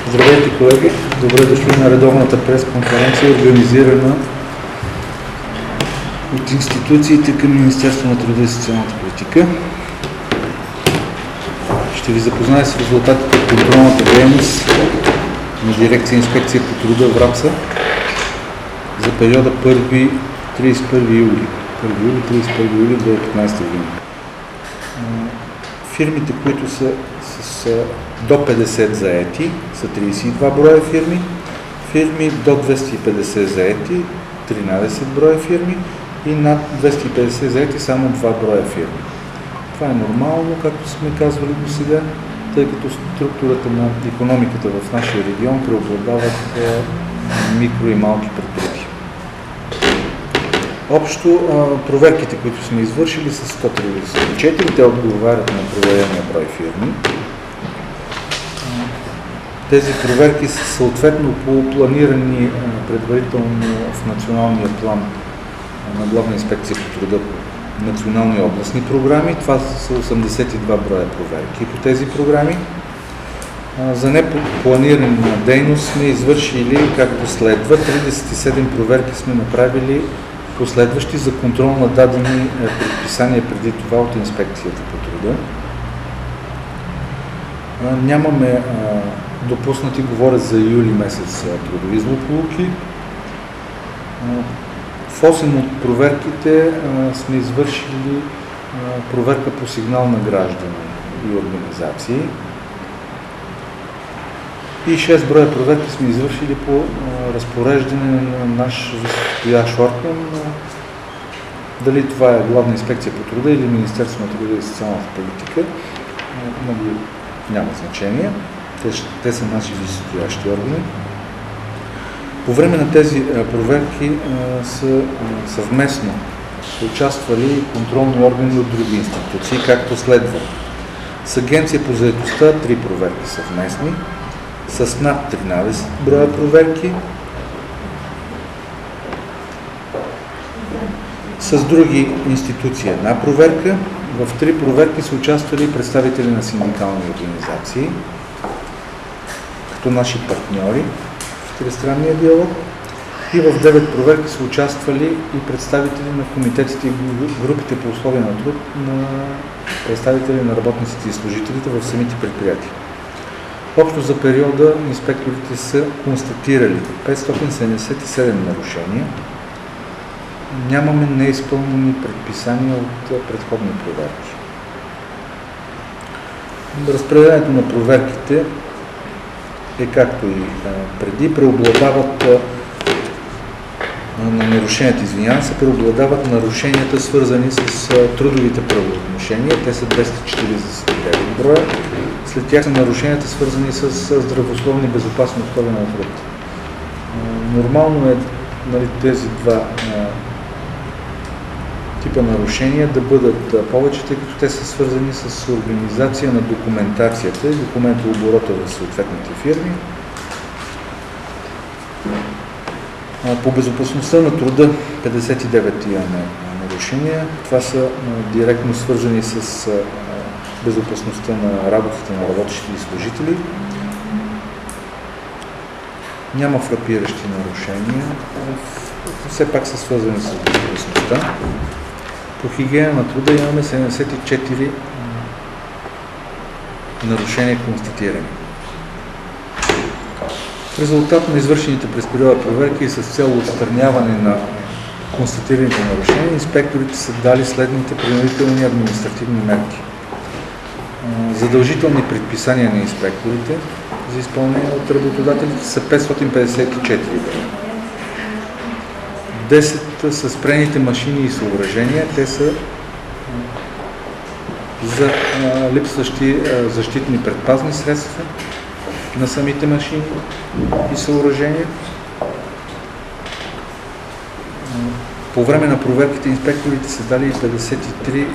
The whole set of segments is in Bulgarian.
Здравейте, колеги! Добре дошли на редовната пресконференция, организирана от институциите към Министерството на труда и социалната политика. Ще ви запозная с резултатите от контролната дейност на дирекция инспекция по труда в Враца за периода 1-31 юли. 1 юли 2015 година. Фирмите, които са с до 50 заети, са 32 броя фирми. Фирми до 250 заети, 13 броя фирми и над 250 заети само 2 броя фирми. Това е нормално, както сме казвали до сега, тъй като структурата на икономиката в нашия регион преобладават микро и малки предприятия. Общо проверките, които сме извършили, са 134, те отговарят на проверения брой фирми. Тези проверки са съответно по планирани предварително в националния план на Главна инспекция по труда по национални и областни програми. Това са 82 броя проверки по тези програми. За непланирана дейност сме извършили както следва. 37 проверки сме направили последващи за контрол на дадени предписания преди това от инспекцията по труда. Нямаме допуснати, говоря за юли месец, трудови злополуки. В 8 от проверките сме извършили проверка по сигнал на граждани и организации. И 6 броя проверки сме извършили по разпореждане на наш висшестоящ орган. Дали това е Главна инспекция по труда или Министерство на труда и социалната политика, няма значение. Те са наши висшестоящи органи. По време на тези проверки съвместно са участвали контролни органи от други институции, както следва. С Агенция по заетостта 3 проверки съвместни, с над 13 броя проверки, с други институции една проверка. В 3 проверки са участвали представители на синдикални организации, като наши партньори в тристранния диалог, и в 9 проверки са участвали и представители на комитетите и групите по условия на труд на представители на работниците и служителите в самите предприятия. Общо за периода инспекторите са констатирали 577 нарушения. Нямаме неизпълнени предписания от предходни проверки. Разпределението на проверките е както и преди. Преобладават на нарушенията, преобладават нарушенията, свързани с трудовите правоотношения. Те са 249 броя. След тях са нарушенията, свързани с здравословни и безопасни условия на труд. Нормално е тези два типа нарушения да бъдат повече, тъй като те са свързани с организация на документацията и документооборота в съответните фирми. По безопасността на труда 59 имаме нарушения. Това са директно свързани с безопасността на работата на работещи и служители. Няма фрапиращи нарушения, все пак са свързани с безопасността. По хигиена на труда имаме 74 нарушения констатирани. В резултат на извършените през периода проверки и с цел отстраняване на констатираните нарушения, инспекторите са дали следните принудителни административни мерки. Задължителни предписания на инспекторите за изпълнение от работодателите са 554. 10 са спрените машини и съоръжения. Те са за липсващи защитни предпазни средства на самите машини и съоръжения. По време на проверките инспекторите са дали 53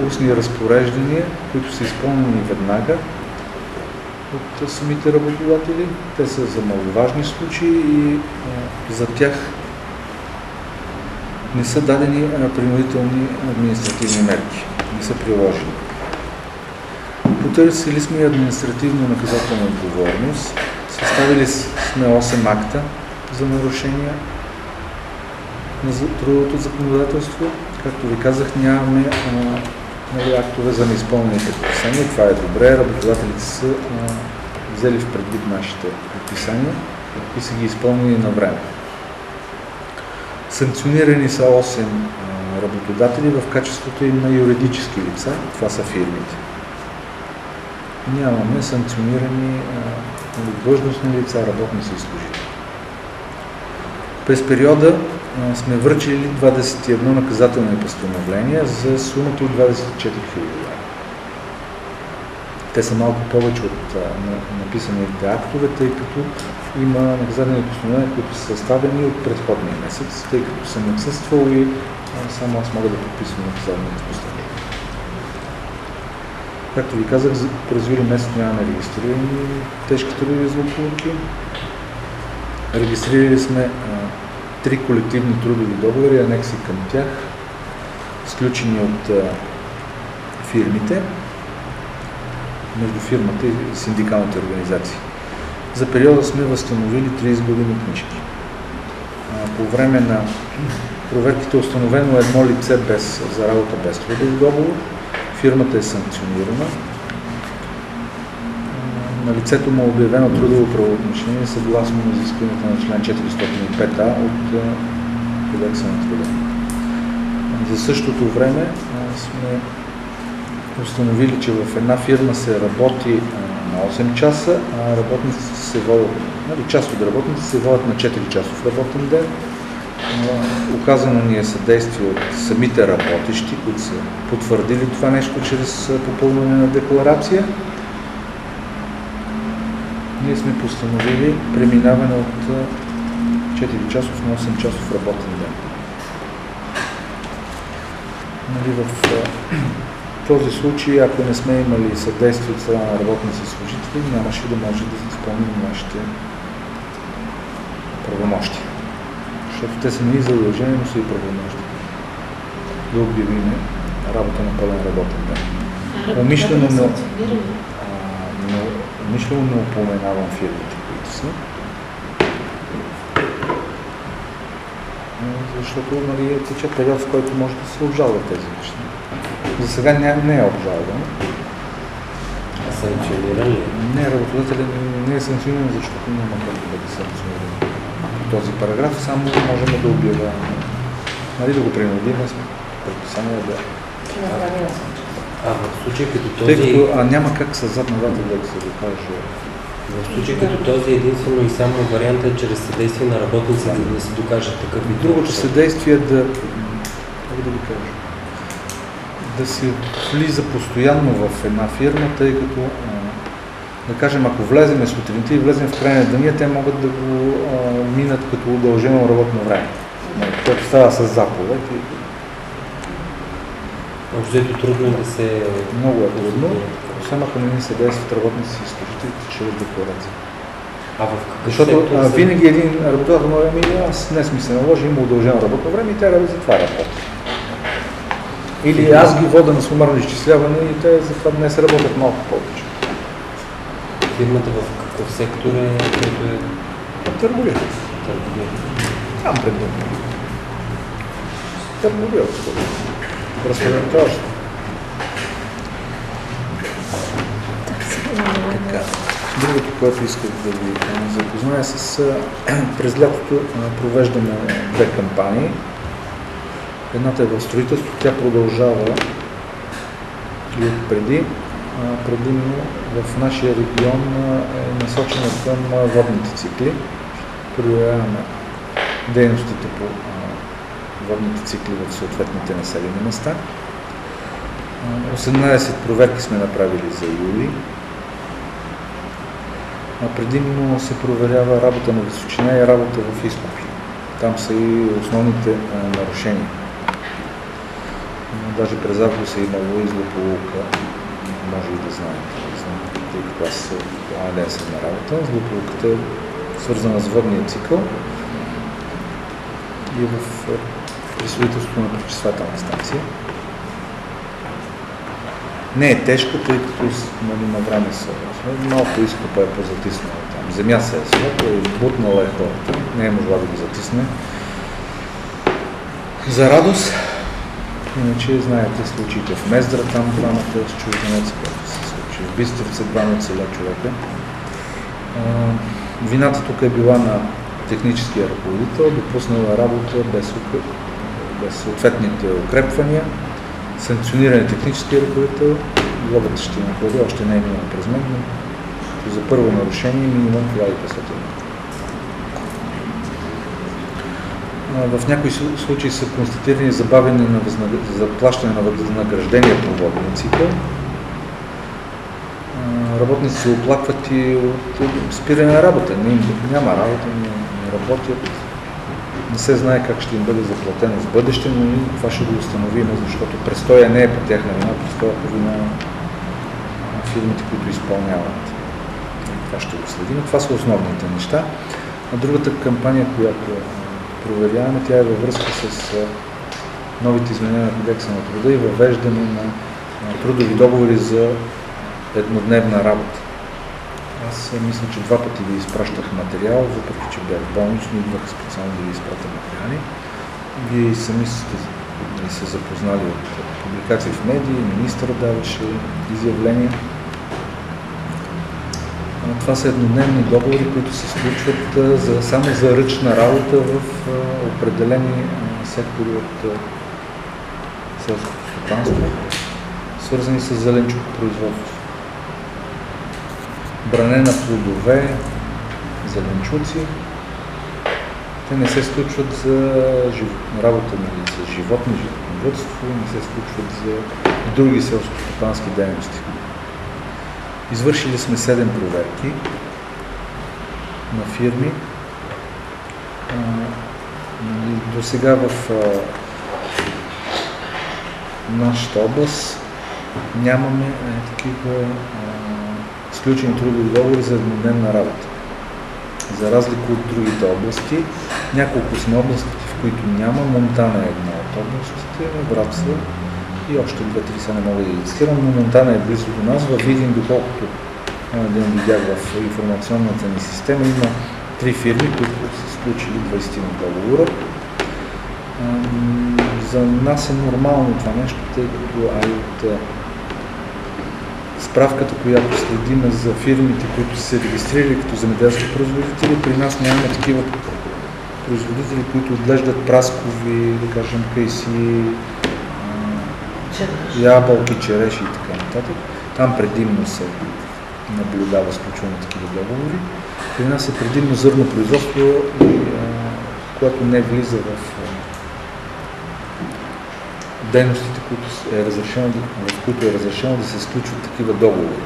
устни разпореждания, които са изпълнени веднага от самите работодатели. Те са за маловажни случаи и за тях не са дадени принудителни административни мерки, не са приложени. По Потърсили сме и административно-наказателна отговорност. Съставили сме 8 акта за нарушения на трудовото законодателство. Както ви казах, нямаме актове за неизпълнени предписания. Това е добре. Работодателите са взели в предвид нашите предписания и са ги изпълнили на време. Санкционирани са 8 работодатели в качеството им на юридически лица. Това са фирмите. Нямаме санкционирани длъжностни лица, работници и служители. През периода сме връчили 21 наказателни постановления за сумата от 24 000 лв. Те са малко повече от написаните актове, тъй като има наказателни постановления, които са съставени от предходния месец, тъй като съм отсъствал и само аз мога да подписвам наказателните постановления. Както ви казах, през юли месец нямаме регистрирани тежки трудови злополуки. Регистрирали сме 3 колективни трудови договори, анекси към тях, сключени от фирмите, между фирмата и синдикалните организации. За периода сме възстановили 3 изгубени книжки. По време на проверките е установено едно лице за работа без трудов договор. Фирмата е санкционирана. На лицето му е обявено трудово правоотношение съгласно на изискванията на член 405А от Кодекса на труда. За същото време сме установили, че в една фирма се работи на 8 часа, а работниците се водят, част от работниците се водят на 4 часов работен ден. Оказано ни е съдействие от самите работещи, които са потвърдили това нещо чрез попълване на декларация. Ние сме постановили преминаване от 4 часов на 8 часов работен ден. В този случай, ако не сме имали съдействие от страна на работници и служители, нямаше да може да изпълним нашите правомощия. Защото те са не и задължени, но са и правомощия. Да обявим работа на пълен работен ден. Умишлено не упоменавам фирмите, които са. Защото тече период, в който може да се обжалват тези неща. За сега не е обжалвано. А санкциониран ли? Не, работодателят не е санкциониран, защото няма как да бъде санкциониран. Този параграф само можем да обявяваме. Да го принудим с предписание да... В случай като този... Тъй като няма как със задна дата да се докаже. В случай като този единствено и само вариант е чрез съдействие на работниците да се докаже такъв вид. Другото съдействие да ви кажа, да се влиза постоянно в една фирма, тъй като да кажем, ако влеземе сутринта и влезем в края на деня, те могат да го минат като удължено работно време, което става с заповед. Общо трудно да се... Много е трудно, освен ако не ни съдействат работници и служителите чрез декларация. Защото винаги един работодател може аз днес ми се наложи, има удължено работно време и трябва да затваря работа. Или аз ги вода на сумарно изчисляване и те затова днес работят малко повече. Фирмата в какъв сектор е? Търговия. Там пред дома. Търговия. Разпределителство. Другото, което исках да ви запозная с... През лятото провеждаме 2 кампании. Едната е в строителство, тя продължава и преди. Предимно в нашия регион е насочена към водните цикли. Проверяваме дейностите по водните цикли в съответните населени места. 18 проверки сме направили за юли. Предимно се проверява работа на височина и работа в изкопи. Там са и основните нарушения. Даже през август е имало и злополука, може и да знаете, тъй като аз не съм на работа. Злополуката е свързана с водния цикъл и при строителството на пречиствателна станция. Не е тежка, тъй като на време са малко изкопа е позатиснала там. Земя се е свърта и бутнала е хората. Не е могла да ги затисне. За радост, иначе знаете случаите в Мездра, там двамата с чужденец, което се случи. В Бистрица двама целя човека. Вината тук е била на техническия ръководител, допуснала работа без съответните укрепвания, санкциониране техническия ръководител, глобата ще има ходи, още не е минала през мен, но за първо нарушение минимум 1500. В някои случаи са констатирани забавяне на заплащане на възнаграждение по водениците. Работници се оплакват и от спиране на работа. Няма работа, не работят. Не се знае как ще им бъде заплатено в бъдеще, но и това ще го установим, защото престоя не е по тяхна вина, престоя по вина на фирмите, които изпълняват. Това ще го следим. Това са основните неща. А другата кампания, която проверяваме, тя е във връзка с новите изменения на Кодекса на труда и въвеждане на трудови договори за еднодневна работа. Аз мисля, че 2 пъти ви изпращах материал, въпреки че бях болничен, идвах специално да ви изпратя материали. Вие сами сте се запознали от публикации в медии, министър даваше изявления. Това са еднодневни договори, които се случват само за ръчна работа в определени сектори от селското стопанство, свързани с зеленчукопроизводство. Бране на плодове, зеленчуци. Те не се случват за работа за животни, животновъдство, не се случват за други селскостопански дейности. Извършили сме 7 проверки на фирми. До сега в нашата област нямаме такива сключени трудови договори за еднодневна работа. За разлика от другите области, няколко сме области, в които няма. Монтана е една от областите, Враца и още 2-3 са не мога да ги цитирам, но Монтана е близо до нас. Във Видин, доколкото един видях в информационната ни система, има 3 фирми, които са сключили 20 договора. За нас е нормално това нещо, тъй като от справката, която следиме за фирмите, които са се регистрирали като земеделски производители, при нас нямаме такива производители, които отглеждат праскови, да кажем, кайси, ябълки, череши и така нататък. Там предимно се наблюдава сключване на такива договори. При нас е предимно зърнопроизводство, което не влиза в дейностите, в които е разрешено да се сключват такива договори.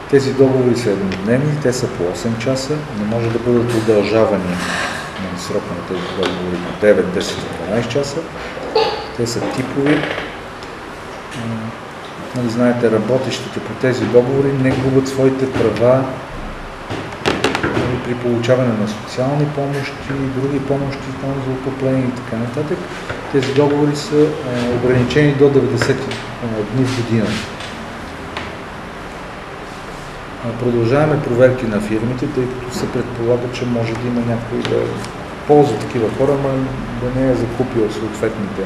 Тези договори са еднодневни, те са по 8 часа, не може да бъдат удължавани на срока на тези договори по 9, 10, 12 часа. Те са типови. Знаете, работещите по тези договори не губят своите права при получаване на социални помощи и други помощи за отопление и така нататък. Тези договори са ограничени до 90 дни в година. Продължаваме проверки на фирмите, тъй като се предполага, че може да има някой да ползва такива хора, но да не е закупил съответните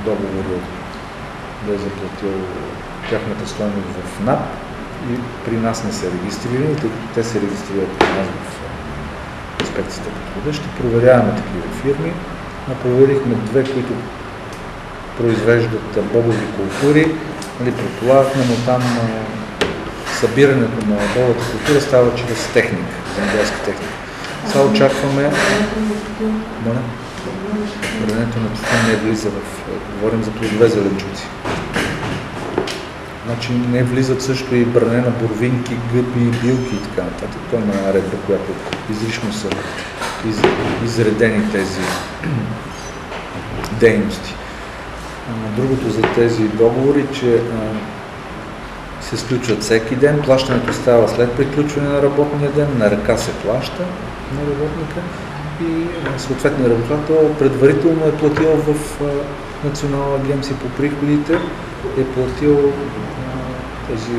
договори, да е заплатил тяхната стойност в НАП и при нас не са регистрирани, тъй като те се регистрират при нас в инспекцията по труда. Ще проверяваме такива фирми. Проверихме 2, които произвеждат бобови култури. Предполагахме, но там събирането на бобовата култура става чрез техника, земеделска техника. Сега очакваме... Брането на тютюн не влиза говорим за плодове зеленчуци. Значи не влизат също и бране на борвинки, гъби, билки и така нататък. Това има наредба, която изрично са изредени тези дейности. Другото за тези договори, че се сключват всеки ден, плащането става след приключване на работния ден, на ръка се плаща на работника и съответният работодател предварително е платил в Национална агенция по приходите е платил тези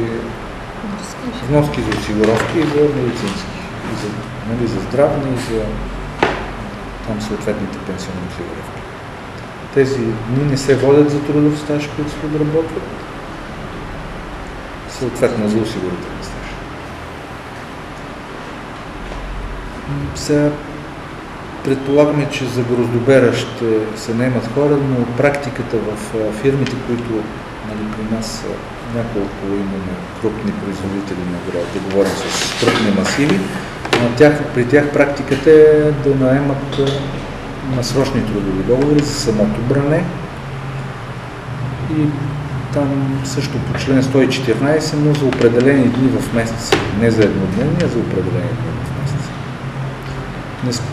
вноски за осигуровки и за медицински, и за, нали, за здравни и за там съответните пенсионни осигуровки. Тези дни не се водят за трудов стаж, които се отработват, съответно за осигурителен стаж. Сега предполагаме, че за гроздобера ще се наемат хора, но практиката в фирмите, които, нали, при нас няколко имаме крупни производители на грозде, да говорим с крупни масиви, при тях практиката е да наемат насрочни трудови договори за самото бране и там също по член 114, но за определени дни в месеца, не за еднодневни, а за определени дни в месеца.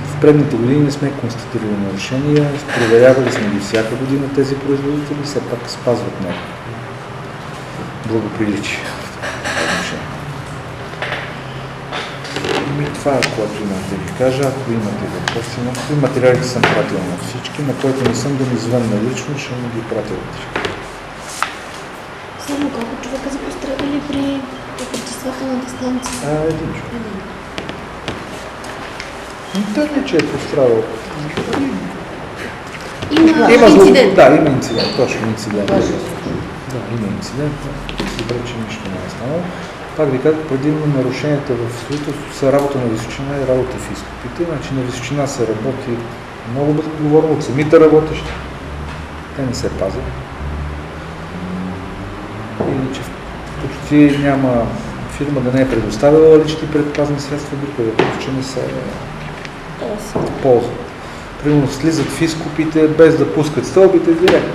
В предните години не сме констатирали нарушения, проверявали сме ги всяка година тези производители, все пак спазват някакво благоприличие. Това е, което имам да ви кажа. Ако имате въпроси, материалите съм пратил на всички, на който не съм да ми звънна лично, ще ми ги пратя вътре. Само колко човека са пострадали при пречиствателната станция? Един човек. Да, не че е пострадал. Има инцидент. Да, има инцидент. Точно инцидент. Да, има инцидент. Добре, че нищо не е станало. Пак ви казах, предимно нарушенията в строителството са работа на височина и работа в изкопите. Значи на височина се работи много безотговорно от самите работещи. Те не се пазят. Иначе почти няма фирма да не е предоставила лични предпазни средства, докато че не се ползват. Примерно слизат в изкопите без да пускат стълбите директно.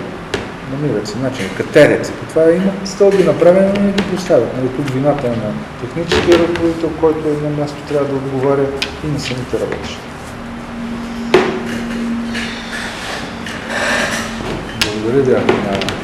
Намират се начин, катерят се. Това имат стълби направени, но не ги поставят. Нали, тук вината е на техническия ръководител, който на място трябва да отговаря и на самите работещи. Благодаря ви, ако няма.